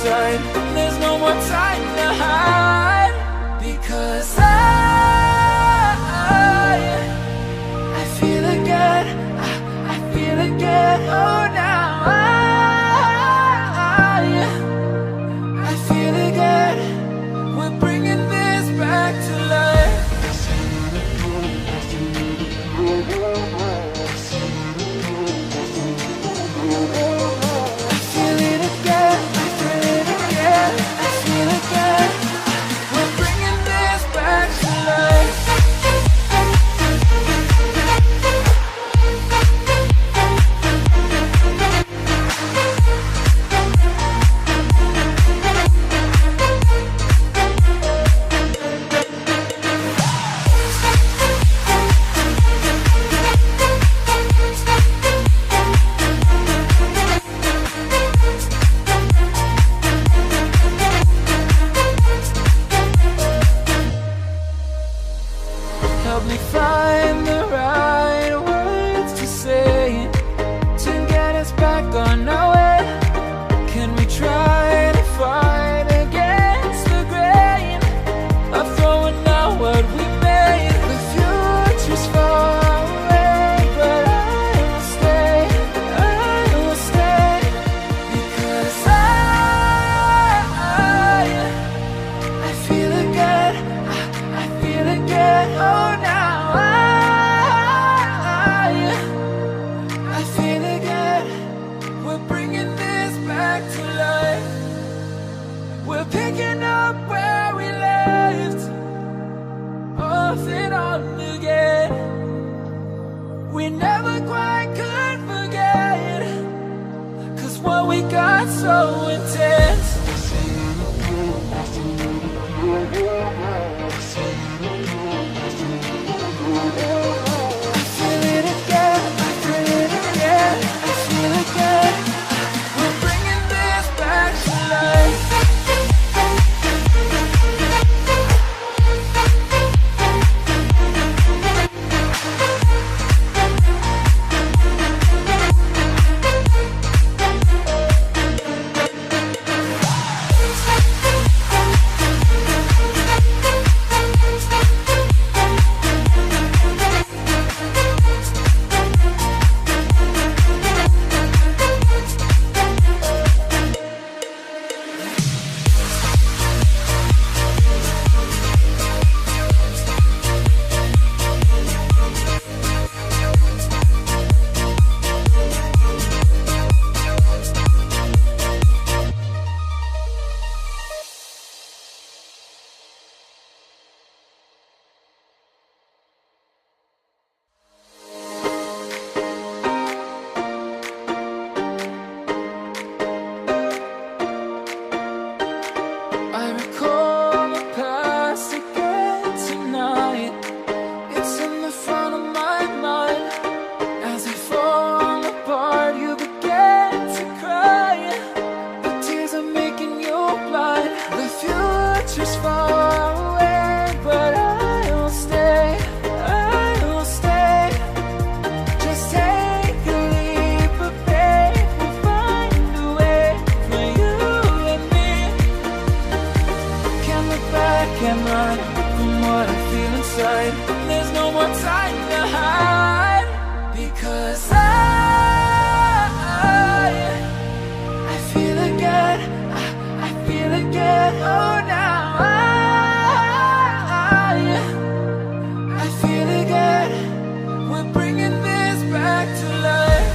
inside. There's no more time to hide, because I feel again, I feel again. Oh, now I feel again. We're bringing this back to life. I feel it again, I feel it again, I feel again. We're bringing this back to life. Help me find the right words to say to get us back on our way. Can we try to fight against the grain of throwing out what we made? The future's far away, but I will stay, because I feel again, I feel again. Oh, now I feel again. We're bringing this back to life. We're picking up where we left off and on again. We never quite could forget, 'cause what we got so intense. I feel it again, I feel it again, I feel again. We're bringing this back to life. I recall the past again tonight. It's in the front of my mind. As I fall apart, you begin to cry. The tears are making you blind. The future's far away, but I will stay, I will stay. Just take a leap of faith, we'll find a way for you and me. Can't look back and run from what I feel inside. There's no more time to hide, because I feel again, I feel again. Oh, now I feel again. We're bringing this back to life.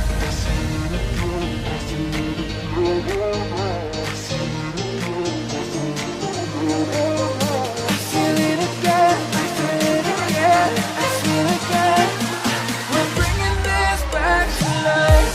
I feel it again, I feel it again, I feel again. We're bringing this back to life.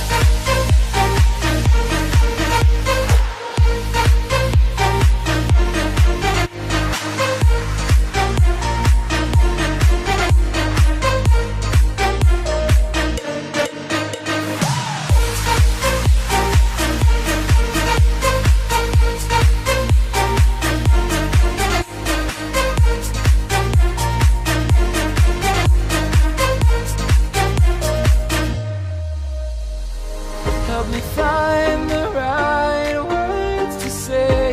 Help me find the right words to say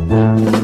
Now